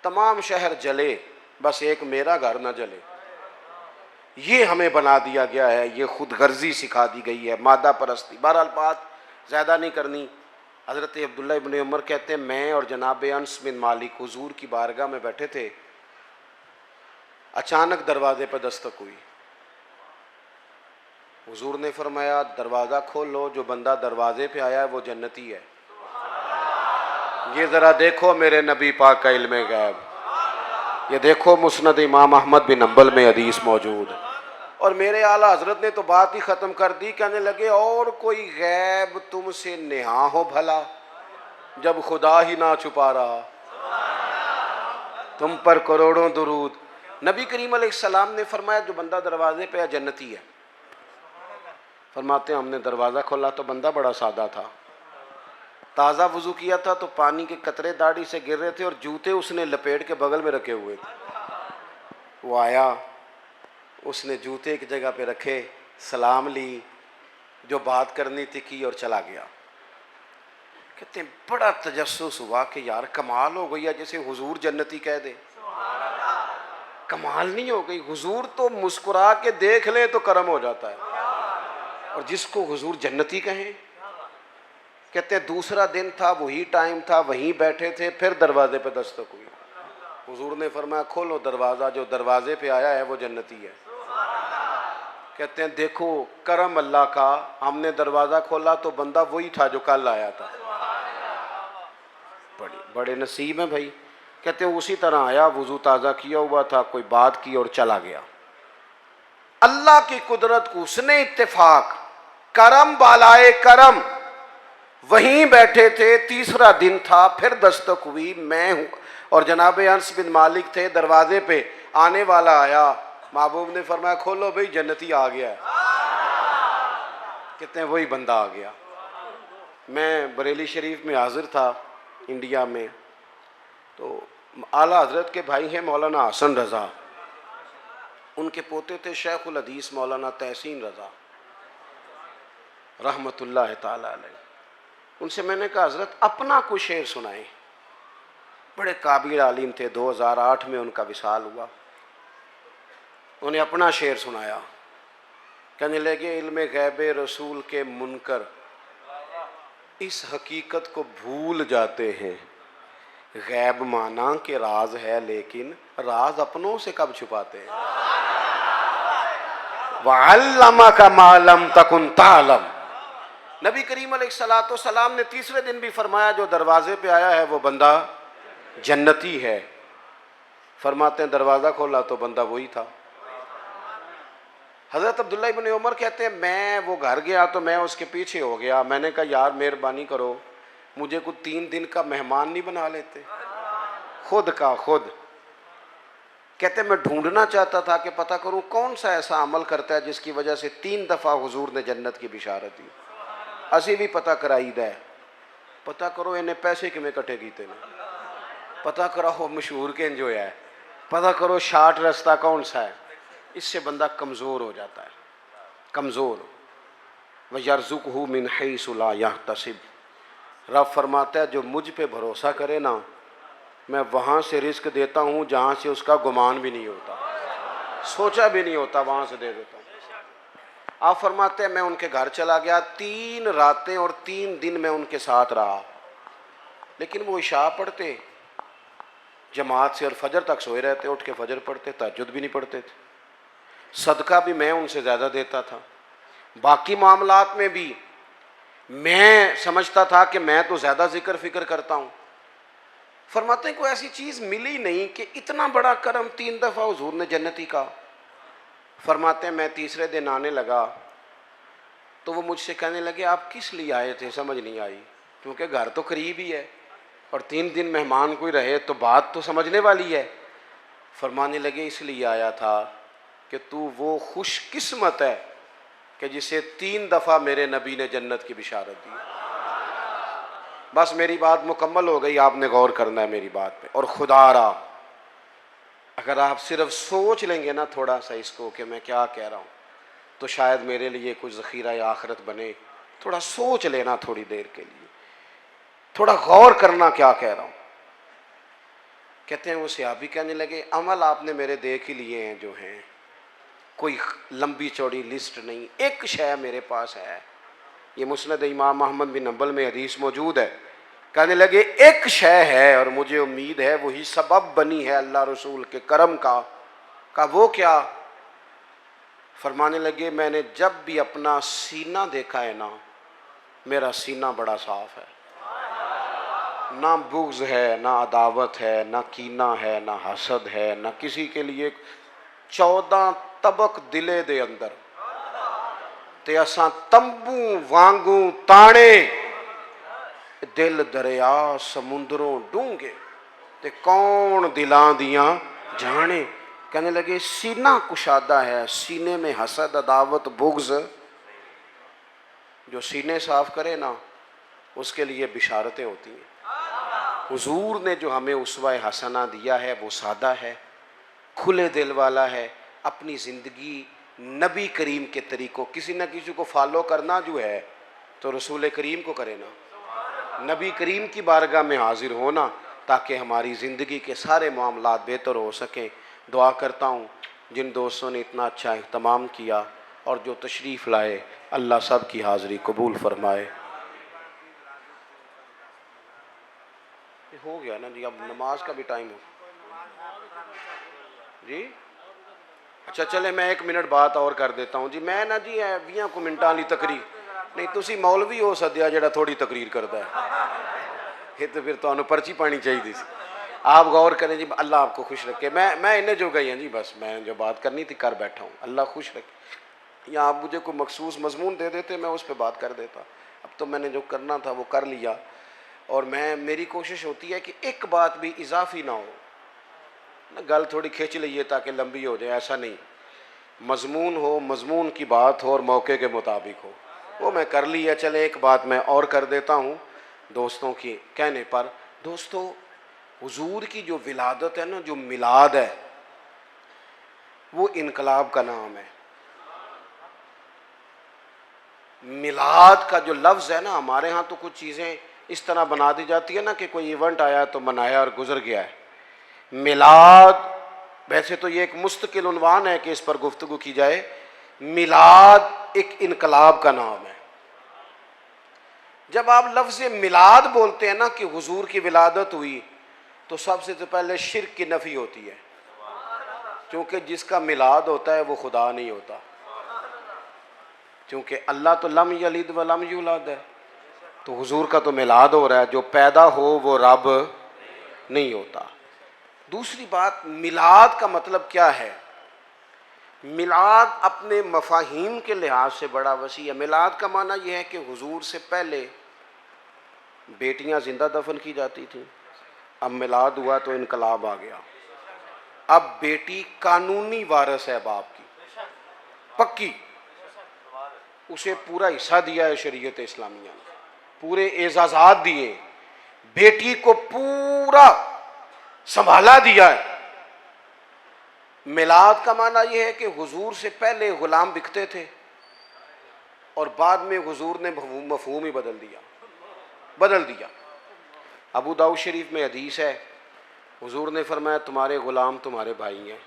तमाम शहर जले, बस एक मेरा घर ना जले। ये हमें बना दिया गया है, ये खुद गर्जी सिखा दी गई है, मादा परस्ती। बहरहाल बात ज़्यादा नहीं करनी। हज़रत अब्दुल्ला इब्न उमर कहते हैं, मैं और जनाब अंस बिन मालिक हुजूर की बारगाह में बैठे थे, अचानक दरवाजे पर दस्तक हुई। हुजूर ने फरमाया, दरवाज़ा खोलो, जो बंदा दरवाजे पे आया है वो जन्नती है। ये ज़रा देखो मेरे नबी पाक का इल्म गैब, ये देखो मुस्नद इमाम अहमद बिन हंबल में हदीस मौजूद। और मेरे आला हजरत ने तो बात ही ख़त्म कर दी, कहने लगे, और कोई गैब तुमसे नेहा हो भला, जब खुदा ही ना छुपा रहा, तुम पर करोड़ों दुरूद। नबी करीम अलैहिस्सलाम ने फरमाया, जो बंदा दरवाजे पे जन्नती है। फरमाते हैं, हमने दरवाज़ा खोला तो बंदा बड़ा सादा था, ताज़ा वज़ू किया था तो पानी के कतरे दाढ़ी से गिर रहे थे और जूते उसने लपेट के बगल में रखे हुए थे। वो आया, उसने जूते एक जगह पे रखे, सलाम ली, जो बात करनी थी की और चला गया। कहते हैं बड़ा तजस्सुस हुआ कि यार कमाल हो गई है, जैसे हुजूर जन्नती कह दे। कमाल नहीं हो गई? हुजूर तो मुस्कुरा के देख ले तो कर्म हो जाता है, और जिसको हुजूर जन्नती कहें। कहते हैं दूसरा दिन था, वही टाइम था, वहीं बैठे थे, फिर दरवाजे पे दस्तक हुई। हुजूर ने फरमाया खोलो दरवाज़ा, जो दरवाजे पे आया है वो जन्नती है। कहते हैं देखो करम अल्लाह का, हमने दरवाज़ा खोला तो बंदा वही था जो कल आया था। बड़े नसीब हैं भाई। कहते हैं उसी तरह आया, वज़ू ताज़ा किया हुआ था, कोई बात की और चला गया। अल्लाह की कुदरत को उसने इत्तेफाक, करम बालाए करम, वहीं बैठे थे, तीसरा दिन था, फिर दस्तक हुई, मैं हूँ और जनाब अनस बिन मालिक थे, दरवाजे पे आने वाला आया, महबूब ने फरमाया खोलो भाई जन्नती आ गया है। कहते हैं वही बंदा आ गया। मैं बरेली शरीफ में हाजिर था इंडिया में, तो आला हजरत के भाई हैं मौलाना हसन रज़ा, उनके पोते थे शेखुल हदीस मौलाना तहसीन रज़ा रहमतुल्लाह ताला अलैह। उनसे मैंने कहा हजरत अपना कुछ शेर सुनाए। बड़े काबिल आलिम थे, 2008 में उनका विसाल हुआ। उन्हें अपना शेर सुनाया। कहने लगे इल्मे गैबे रसूल के मुनकर इस हकीकत को भूल जाते हैं, गैब माना कि राज है लेकिन राज अपनों से कब छुपाते हैं। वअल्लमा का मालम तकुन तालम। नबी करीम अलैहिस्सलाम ने तीसरे दिन भी फरमाया जो दरवाजे पे आया है वो बंदा जन्नती है। फरमाते हैं दरवाज़ा खोला तो बंदा वही था। हज़रत अब्दुल्ला इब्न उमर कहते हैं मैं वो घर गया तो मैं उसके पीछे हो गया। मैंने कहा यार मेहरबानी करो, मुझे कुछ 3 दिन का मेहमान नहीं बना लेते, खुद का खुद। कहते मैं ढूंढना चाहता था कि पता करूं कौन सा ऐसा अमल करता है जिसकी वजह से 3 दफ़ा हुजूर ने जन्नत की बिशारत दी। असी भी पता कराईदा है, पता करो इन्हें पैसे किमें कट्ठे कीते ने, पता करो मशहूर किंज होया है, पता करो शार्ट रास्ता कौन सा है। इससे बंदा कमज़ोर हो जाता है, कमज़ोर। वयरज़ुक़हु मिन हैसु ला यहतसिब। रब फरमाता है जो मुझ पे भरोसा करे ना, मैं वहाँ से रिस्क देता हूँ जहाँ से उसका गुमान भी नहीं होता, सोचा भी नहीं होता, वहाँ से दे देता हूँ। आप फरमाते हैं मैं उनके घर चला गया, 3 रातें और 3 दिन मैं उनके साथ रहा, लेकिन वो इशा पढ़ते जमात से और फजर तक सोए रहते, उठ के फजर पढ़ते, तहज्जुद भी नहीं पढ़ते थे। सदका भी मैं उनसे ज़्यादा देता था, बाकी मामलात में भी मैं समझता था कि मैं तो ज़्यादा जिक्र फिक्र करता हूँ। फरमाते हैं कोई ऐसी चीज़ मिली नहीं कि इतना बड़ा करम 3 दफ़ा हुजूर ने जन्नती का। फरमाते हैं मैं तीसरे दिन आने लगा तो वो मुझसे कहने लगे आप किस लिए आए थे, समझ नहीं आई, क्योंकि घर तो करीब ही है और 3 दिन मेहमान कोई रहे तो बात तो समझने वाली है। फरमाने लगे इसलिए आया था कि तू वो खुशकिस्मत है कि जिसे 3 दफ़ा मेरे नबी ने जन्नत की बिशारत दी। बस मेरी बात मुकम्मल हो गई, आपने गौर करना है मेरी बात पे। और खुदारा अगर आप सिर्फ सोच लेंगे ना थोड़ा सा इसको कि मैं क्या कह रहा हूँ, तो शायद मेरे लिए कुछ ज़ख़ीरा आखिरत बने। थोड़ा सोच लेना थोड़ी देर के लिए, थोड़ा गौर करना क्या कह रहा हूँ। कहते हैं वो सहाबी कहने लगे अमल आपने मेरे देख ही लिए हैं जो हैं, कोई लंबी चौड़ी लिस्ट नहीं, एक शय मेरे पास है। ये मुस्नद इमाम अहमद बिन हंबल में हदीस मौजूद है। कहने लगे एक शय है और मुझे उम्मीद है वही सबब बनी है अल्लाह रसूल के करम का वो क्या? फरमाने लगे मैंने जब भी अपना सीना देखा है ना, मेरा सीना बड़ा साफ है, ना बुग़्ज़ है, ना अदावत है, ना कीना है, ना हसद है, ना किसी के लिए। 14 तबक दिले दे अंदर ते असां तंबू वांगू ताने, दिल दरिया समुंदरों डूंगे ते कौन दिलां दियां जाने। कहने लगे सीना कुशादा है, सीने में हसद अदावत बुग़्ज़, जो सीने साफ करे ना उसके लिए बिशारतें होती हैं। हुजूर ने जो हमें उसवा हसना दिया है वो सादा है, खुले दिल वाला है। अपनी ज़िंदगी नबी करीम के तरीक़ों, किसी न किसी को फॉलो करना जो है तो रसूल करीम को करे ना, नबी करीम की बारगाह में हाजिर होना, ताकि हमारी ज़िंदगी के सारे मामलात बेहतर हो सकें। दुआ करता हूँ जिन दोस्तों ने इतना अच्छा इहतमाम किया और जो तशरीफ़ लाए, अल्लाह सब की हाज़िरी कबूल फ़रमाए। हो गया ना जी, अब नमाज का भी टाइम हो जी। अच्छा चले, मैं 1 मिनट बात और कर देता हूँ जी। मैं ना जी 20 मिनटां वाली तकरीर नहीं, तुसी मौलवी हो सद्या जिहड़ा थोड़ी तकरीर करता है, ये तो फिर तुहानू पर्ची पानी चाहिए सी। आप गौर करें जी, अल्लाह आपको खुश रखे। मैं इन्हें जो गई हैं जी, बस मैं जो बात करनी थी कर बैठा हूँ, अल्लाह खुश रखे। या आप मुझे कोई मखसूस मजमून दे देते, मैं उस पर बात कर देता। अब तो मैंने जो करना था वो कर लिया, और मेरी कोशिश होती है कि एक बात भी इजाफी ना हो ना, गल थोड़ी खिंच लीजिए ताकि लंबी हो जाए, ऐसा नहीं। मजमून हो, मजमून की बात हो और मौके के मुताबिक हो, वो मैं कर ली है। चले एक बात मैं और कर देता हूँ दोस्तों की कहने पर। दोस्तों, हुजूर की जो विलादत है ना, जो मिलाद है, वो इनकलाब का नाम है। मिलाद का जो लफ्ज़ है ना, हमारे यहाँ तो कुछ चीज़ें इस तरह बना दी जाती है ना कि कोई इवेंट आया तो मनाया और गुजर गया है। मिलाद वैसे तो ये एक मुस्तकिल उन्वान है कि इस पर गुफ्तगू की जाए। मिलाद एक इनकलाब का नाम है। जब आप लफ्ज़ मिलाद बोलते हैं ना कि हुजूर की विलादत हुई, तो सबसे तो पहले शिर्क की नफ़ी होती है, क्योंकि जिसका मिलाद होता है वो खुदा नहीं होता, क्योंकि अल्लाह तो लम यलिद व लम यूलद है। तो हुजूर का तो मिलाद हो रहा है, जो पैदा हो वो रब नहीं होता। दूसरी बात, मिलाद का मतलब क्या है? मिलाद अपने मफाहीम के लिहाज से बड़ा वसी है। मिलाद का माना यह है कि हुजूर से पहले बेटियां जिंदा दफन की जाती थीं, अब मिलाद हुआ तो इनकलाब आ गया। अब बेटी कानूनी वारिस है बाप की, पक्की, उसे पूरा हिस्सा दिया है शरीयत इस्लामिया ने, पूरे एजाज़ात दिए, बेटी को पूरा संभाला दिया है। मिलाद का माना यह है कि हुजूर से पहले गुलाम बिकते थे और बाद में हुजूर ने मफहूम ही बदल दिया। अबू दाऊद शरीफ में हदीस है, हुजूर ने फरमाया तुम्हारे गुलाम तुम्हारे भाई हैं,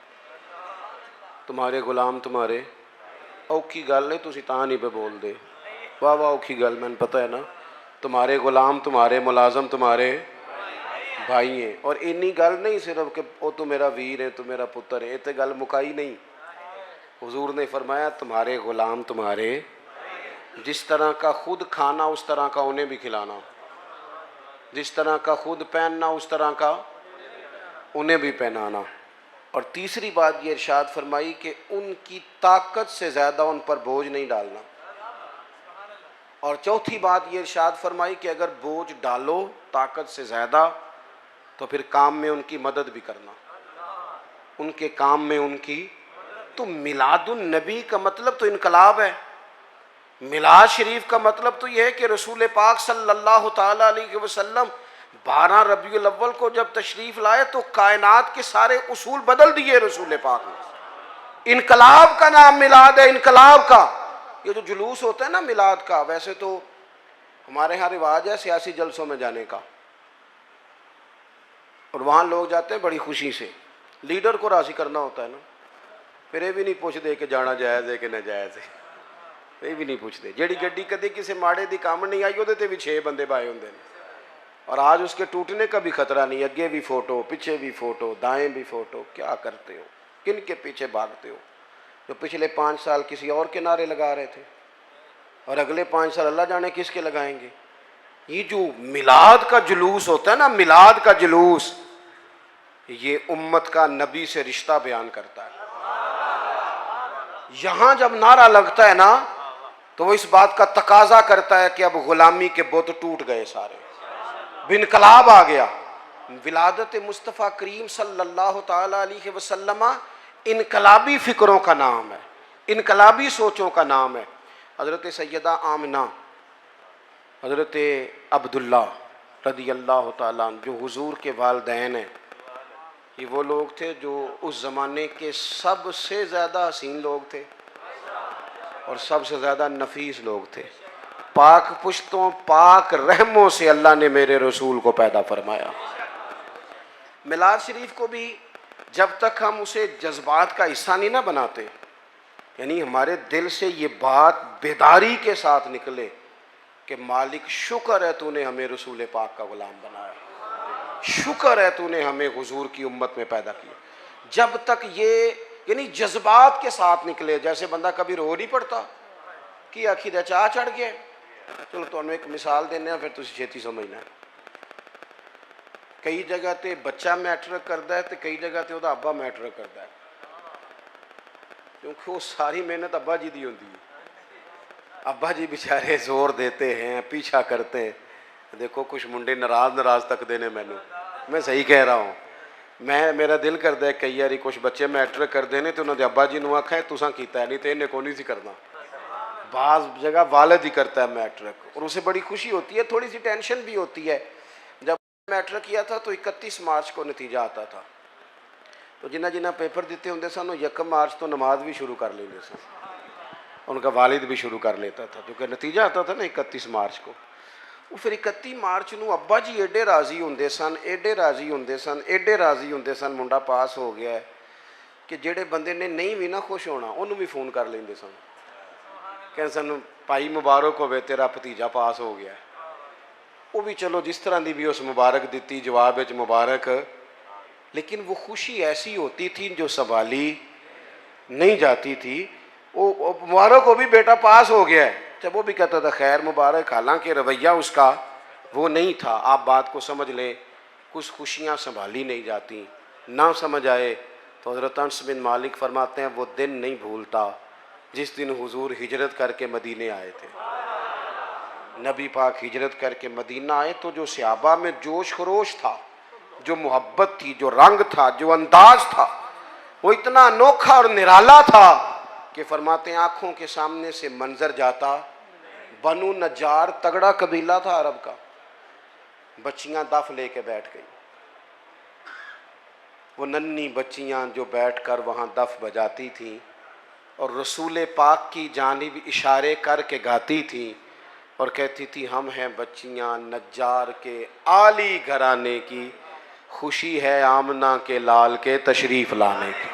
तुम्हारे गुलाम तुम्हारे। औखी गल है, तुसी तां नहीं पे बोल दे, वाह वाह औखी गल, मैंने पता है ना। तुम्हारे गुलाम तुम्हारे मुलाजम तुम्हारे भाई हैं। और इन्नी गल नहीं सिर्फ कि वो तो मेरा वीर है, तो मेरा पुत्र है, तो गल मुकाई नहीं। हुजूर ने फरमाया तुम्हारे गुलाम तुम्हारे, जिस तरह का खुद खाना उस तरह का उन्हें भी खिलाना, जिस तरह का खुद पहनना उस तरह का उन्हें भी पहनाना। और तीसरी बात ये इरशाद फरमाई कि उनकी ताकत से ज़्यादा उन पर बोझ नहीं डालना। और चौथी बात ये इरशाद फरमाई कि अगर बोझ डालो ताकत से ज़्यादा तो फिर काम में उनकी मदद भी करना, उनके काम में उनकी। तो मिलादुन नबी का मतलब तो इनकलाब है। मिलाद शरीफ का मतलब तो यह है कि रसूल पाक सल्लल्लाहु ताला अलैहि वसल्लम 12 रबीउल अव्वल को जब तशरीफ़ लाए तो कायनात के सारे उसूल बदल दिए रसूल पाक ने। इनकलाब का नाम मिलाद है, इनकलाब का। ये जो जुलूस होता है ना मिलाद का, वैसे तो हमारे यहाँ रिवाज है सियासी जलसों में जाने का, और वहाँ लोग जाते हैं बड़ी खुशी से, लीडर को राज़ी करना होता है ना, फिर ये भी नहीं पूछते कि जाना जायज़ है कि नाजायज़ है, ये भी नहीं पूछते। जेड़ी गड्डी कभी किसी माड़े की काम नहीं आई वो भी 6 बंदे पाए होंगे, और आज उसके टूटने का भी खतरा नहीं। अगे भी फ़ोटो, पीछे भी फ़ोटो, दाएं भी फ़ोटो। क्या करते हो, किन के पीछे भागते हो? जो पिछले 5 साल किसी और के नारे लगा रहे थे और अगले 5 साल अल्लाह जाने किसके लगाएंगे। ये जो मिलाद का जुलूस होता है ना, मिलाद का जुलूस, ये उम्मत का नबी से रिश्ता बयान करता है। यहां जब नारा लगता है ना तो वो इस बात का तकाजा करता है कि अब गुलामी के बुत टूट गए सारे, बिनकलाब आ गया। विलादत मुस्तफ़ा करीम सल्लल्लाहु ताला अलैहि वसल्लम इनकलाबी फ़िक्रों का नाम है, इनकलाबी सोचों का नाम है। हज़रत सैयदा आमिना हज़रत अब्दुल्ला रदी अल्लाह ताला अन्हु जो हुजूर के वालिदैन हैं, ये वो लोग थे जो उस ज़माने के सबसे ज़्यादा हसीन लोग थे और सबसे ज़्यादा नफीस लोग थे। पाक पुश्तों पाक रहमों से अल्लाह ने मेरे रसूल को पैदा फरमाया। मिलाद शरीफ को भी जब तक हम उसे जज्बात का हिस्सा नहीं ना बनाते, यानी हमारे दिल से ये बात बेदारी के साथ निकले कि मालिक शुक्र है तूने हमें रसूल पाक का गुलाम बनाया, शुक्र है तूने हमें हुजूर की उम्मत में पैदा किया, जब तक ये यानी जज्बात के साथ निकले। जैसे बंदा कभी रो नहीं पड़ता कि आखिर चाह चढ़ गया। चलो तुहानू एक मिसाल देने फिर तुसीं छेती समझना। कई जगह ते बच्चा मैटर करता है तो कई जगह ते उहदा अब्बा मैटर करता है, क्योंकि वो सारी मेहनत अब्बा जी की होती है। अब्बा जी बेचारे जोर देते हैं, पीछा करते हैं। देखो कुछ मुंडे नाराज तकते ने मैनू, मैं सही कह रहा हूँ। मेरा दिल करता है कई बार कुछ बच्चे मैटर करते हैं तो उन्होंने अब्बा जी को आखा तुसा कीता है, नहीं तो इन्हें को नहीं सी करना। बाज़ जगह वालिद ही करता है मैट्रिक और उसे बड़ी खुशी होती है, थोड़ी सी टेंशन भी होती है। जब मैट्रिक किया था तो 31 मार्च को नतीजा आता था, तो जिन्हें जिन्हें पेपर दिते होंगे सन 1 मार्च तो नमाज भी शुरू कर लेंगे सन, उनका वालिद भी शुरू कर लेता था, क्योंकि नतीजा आता था ना 31 मार्च को। वो फिर 31 मार्च को अब्बा जी एडे राजी होंगे सन, एडे राजी होंगे सन, एडे राजी होंगे सन, मुंडा पास हो गया है कि जेडे बंदे ने नहीं भी ना खुश होना उन्होंने भी फोन कर लेंगे सन, कह सन भाई मुबारक होवे तेरा भतीजा पास हो गया। वो भी चलो जिस तरह की भी उस मुबारक दी, जवाब मुबारक, लेकिन वो खुशी ऐसी होती थी जो संभाली नहीं जाती थी। वो मुबारक हो भी बेटा पास हो गया है, जब वो भी कहता था खैर मुबारक, हालांकि रवैया उसका वो नहीं था। आप बात को समझ लें, कुछ खुशियाँ संभाली नहीं जाती, ना समझ आए तो हज़रत अनस बिन मालिक फरमाते हैं वो दिन नहीं भूलता जिस दिन हुजूर हिजरत करके मदीने आए थे। नबी पाक हिजरत करके मदीना आए तो जो सहाबा में जोश खरोश था, जो मोहब्बत थी, जो रंग था, जो अंदाज था, वो इतना अनोखा और निराला था कि फरमाते हैं आँखों के सामने से मंजर जाता। बनु नज्जार तगड़ा कबीला था अरब का, बच्चियाँ दफ लेके बैठ गई। वो नन्ही बच्चियाँ जो बैठकर वहाँ दफ बजाती थीं और रसूल पाक की जानिब इशारे करके गाती थी और कहती थी हम हैं बच्चियाँ नज्जार के आली घराने की, खुशी है आमना के लाल के तशरीफ़ लाने की।